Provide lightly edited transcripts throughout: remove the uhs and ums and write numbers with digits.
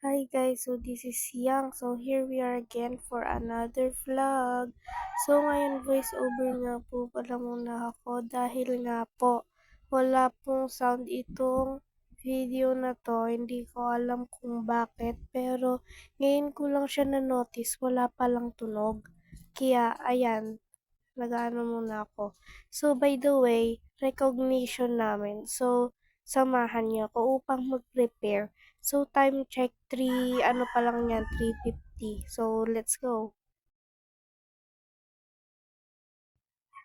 Hi guys, so this is Yang. So here we are again for another vlog. So ngayon voice over nga po pala muna ako dahil nga po wala pong sound itong video na to. Hindi ko alam kung bakit pero ngayon ko lang siya na-notice wala palang tunog. Kaya ayan, nag-aano muna ako. So by the way, recognition namin. So samahan niyo ako upang mag-prepare. So, time check 3, ano pa lang yan, 3:50. So, let's go.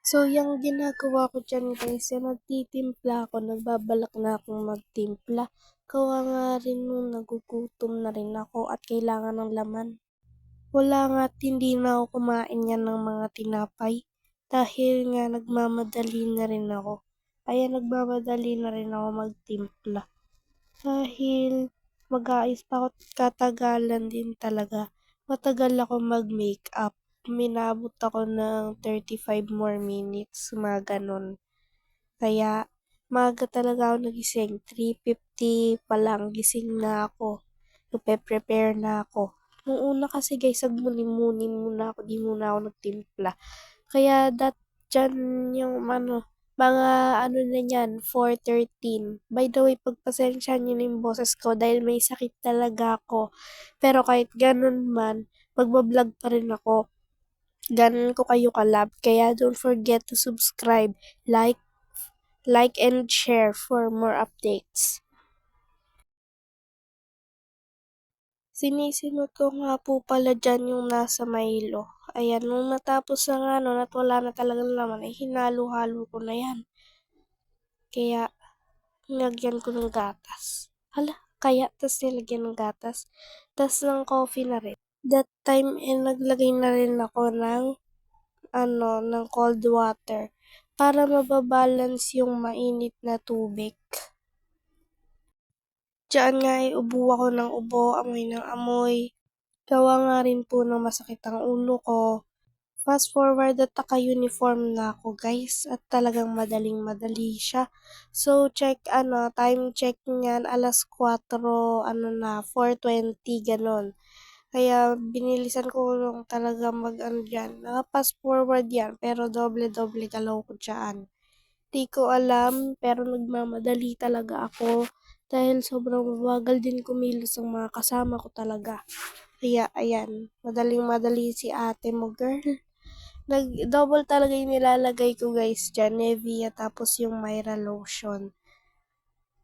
So, yung ginagawa ko dyan guys, nagtitimpla ako, nagbabalak na akong magtimpla. Kawa nga rin nung nagugutom na rin ako at kailangan ng laman. Wala nga't hindi na ako kumain yan ng mga tinapay. Dahil nga nagmamadali na rin ako. Kaya nagmamadali na rin ako magtimpla. Dahil mag-aayos pa ako katagalan din talaga. Matagal ako mag-makeup. Minabot ako ng 35 more minutes, mga ganon. Kaya, maaga talaga ako nagising. 3:50 pa lang, gising na ako. Nagpe-prepare na ako. Nung una kasi guys, nagmuni-muni muna ako, di muna ako nagtimpla. Kaya dyan yung mga na yan, 4:13. By the way, pagpasensya niyo na yung boses ko dahil may sakit talaga ako. Pero kahit ganun man, magbablog pa rin ako. Ganun ko kayo kalab. Kaya don't forget to subscribe, like and share for more updates. Sinisimot ko nga po pala dyan yung nasa Milo. Ayan, nung natapos na nga nun at wala na talagang laman, ay hinalo-halo ko na yan. Kaya, nilagyan ko ng gatas. Hala, kaya, tas nilagyan ng gatas. Tas ng coffee na rin. That time, naglagay na rin ako ng cold water para mababalance yung mainit na tubig. Diyan nga ay ubo ako ng ubo, amoy ng amoy. Gawa nga rin po ng masakit ang ulo ko. Fast forward at naka-uniform na ako guys at talagang madaling-madali siya. So time check niyan 4:00, 4:20 ganon. Kaya binilisan ko lang talaga dyan. Naka-fast forward yan pero doble-doble galaw ko dyan. Di ko alam pero nagmamadali talaga ako dahil sobrang mabagal din kumilos ang mga kasama ko talaga. Kaya ayan, madaling-madali si ate mo girl. Nag-double talaga yung nilalagay ko guys dyan, Nevia tapos yung Myra lotion.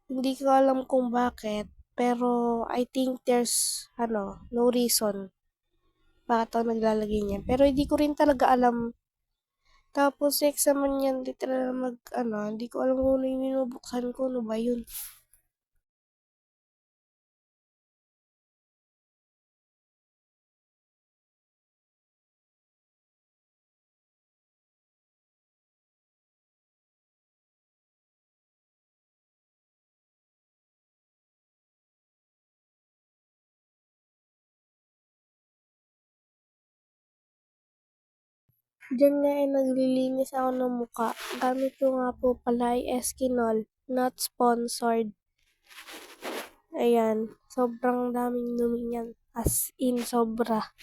Hindi ko alam kung bakit, pero I think there's, no reason bakit ako naglalagay niyan. Pero hindi ko rin talaga alam. Tapos exam man yan, literal hindi ko alam kung ano yung minubuksan ko, ano ba yun. Diyan nga naglilinis ako ng muka. Gamit ko nga po pala ay Eskinol, not sponsored. Ayan, sobrang daming dumi niyan. As in, sobra.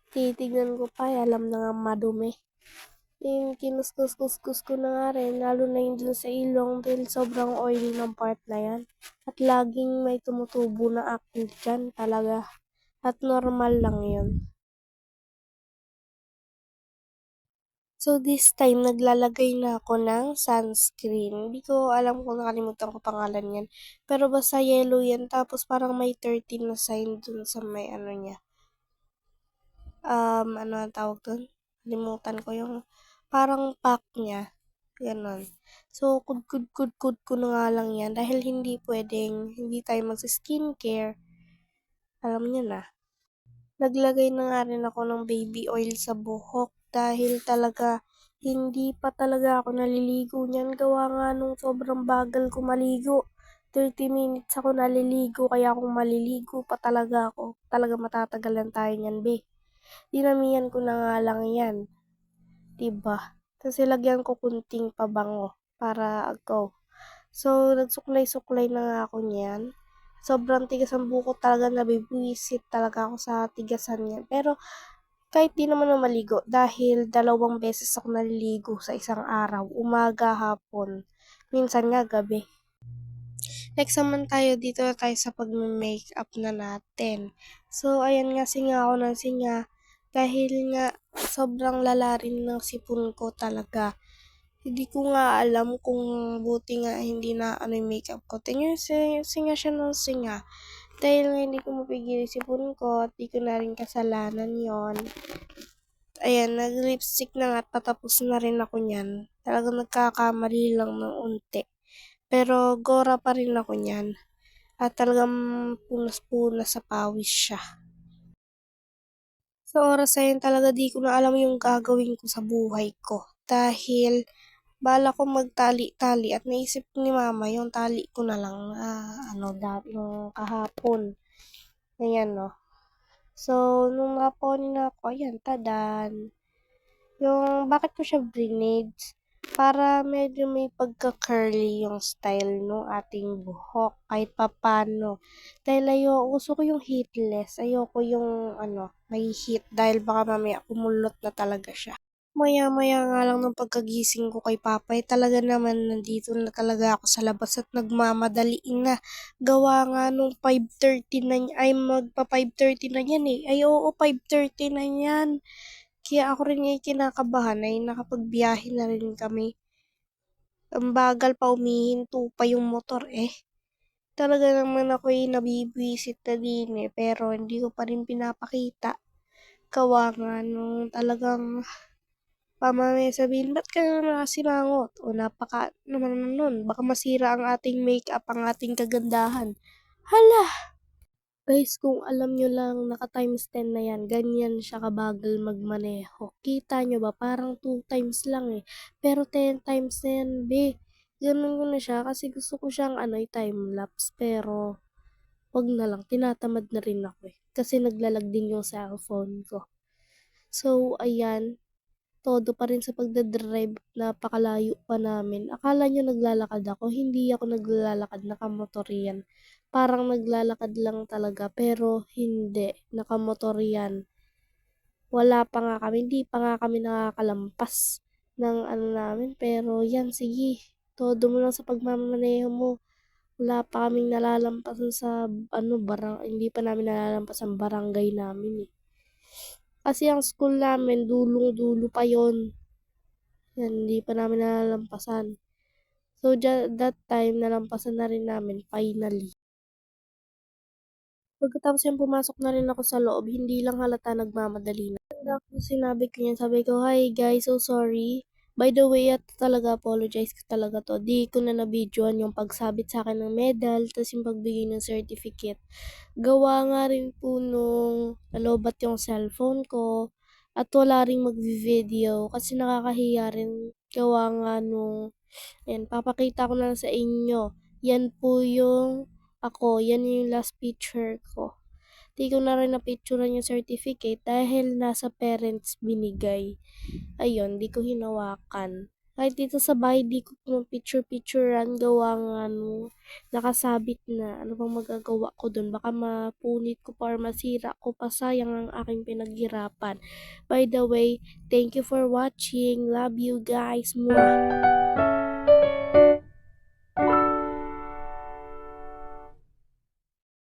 Titignan ko pa, alam na nga madumi. Kinuskus-kuskus ko na nga rin, lalo na yung dun sa ilong dahil sobrang oily ng part na yan. At laging may tumutubo na acne dyan talaga. At normal lang yun. So this time, naglalagay na ako ng sunscreen. Hindi ko alam kung nakalimutan ko pangalan yan. Pero basta yellow yan. Tapos parang may 13 na sign dun sa may niya. Ano ang tawag dun? Limutan ko yung parang pack niya. Ganon. So, kud ko na nga lang yan dahil hindi tayo magsa-skincare. Alam niyo na. Naglagay na nga rin ako ng baby oil sa buhok dahil talaga hindi pa talaga ako naliligo niyan. Gawa nga nung sobrang bagal ko maligo. 30 minutes ako naliligo kaya kung maliligo pa talaga ako, talaga matatagalan tayo niyan, be. Dinamihan ko na nga lang yan. Diba? Tapos ilagyan ko kunting pabango para go. So, nagsuklay-suklay na nga ako niyan. sobrang tigas ang buko talaga, nabibwisit talaga ako sa tigasan niyan. Pero kahit di naman ako maligo dahil 2 beses ako naliligo sa isang araw, umaga, hapon, minsan nga gabi. Next naman tayo, dito na tayo sa pag-makeup na natin. So, ayan nga, singa ako ng singa dahil nga sobrang lala rin ng sipon ko talaga. Hindi ko nga alam kung buti nga hindi na ano yung makeup ko. Tingnan singa siya ng singa. Dahil nga hindi ko mapigil yung sipon ko at di ko na rin kasalanan yon. Ayan, nag-lipstick na nga at patapos na rin ako niyan. Talagang nagkakamali lang ng unti. Pero gora pa rin ako niyan. At talagang punas-punas sa pawis siya. Sa oras na yun talaga di ko na alam yung gagawin ko sa buhay ko. Dahil bala ko magtali-tali at naisip ni mama yung tali ko na lang yung kahapon. Ayan no. So, nung naponin na ako, ayan, tadan. Yung, bakit ko siya brinage? Para medyo may pagka-curly yung style no ating buhok kahit papano. Dahil gusto ko yung heatless. Ayoko yung may heat dahil baka mamaya kumulot na talaga siya. Maya-maya nga lang ng pagkagising ko kay Papay, talaga naman nandito na talaga ako sa labas at nagmamadali na. Gawa nga nung 5:30 na ay magpa 5:30 na yan eh. Ay oo, 5:30 na yan. Kaya ako rin ay kinakabahan ay nakapagbiyahe na rin kami. Ang bagal pa, umihinto pa yung motor eh. Talaga naman ako ay nabibwisit na din eh, pero hindi ko pa rin pinapakita. Gawa nga nung talagang mamaya sabihin, ba't ka na nakasimangot? O napaka naman nun, baka masira ang ating makeup, ang ating kagandahan. Hala! Guys, kung alam nyo lang, naka times 10 na yan, ganyan siya kabagal magmaneho. Kita nyo ba? Parang 2 times lang eh. Pero 10 times na yan, be. Ganun ko na siya kasi gusto ko siyang time-lapse. Pero, wag na lang, tinatamad na rin ako eh. Kasi naglalag din yung cellphone ko. So, ayan, todo pa rin sa pagdadrive, napakalayo pa namin. Akala nyo naglalakad ako, hindi ako naglalakad, nakamotor yan. Parang naglalakad lang talaga, pero hindi, nakamotor yan. Wala pa nga kami, hindi pa nga kami nakakalampas ng namin, pero yan, sige, todo mo lang sa pagmamaneho mo. Wala pa kaming nalalampasan sa hindi pa namin nalalampas ang barangay namin eh. Kasi ang school namin, dulong-dulo pa yon. Yan, hindi pa namin nalalampasan. So, that time, nalampasan na rin namin, finally. Pagkatapos yung pumasok na rin ako sa loob, hindi lang halata nagmamadali na. Tanda ko sinabi ko yan, sabi ko, hi guys, so sorry. By the way, at talaga apologize ko talaga to. Di ko na nabidyoan yung pagsabit sa akin ng medal, tapos yung pagbigay ng certificate. Gawa nga rin po nung nalobat yung cellphone ko at wala ring mag-video kasi nakakahiya rin. Gawa nga nung, ayan, papakita ko na lang sa inyo. Yan po yung yan yung last picture ko. Di ko na rin na-picturean yung certificate dahil nasa parents binigay. Ayun, di ko hinawakan. Kahit dito sa bahay, di ko picture-picturean, gawa nga nakasabit na. Ano bang magagawa ko dun? Baka mapunit ko pa or masira ko pa, sayang ang aking pinaghirapan. By the way, thank you for watching. Love you guys. Mwah!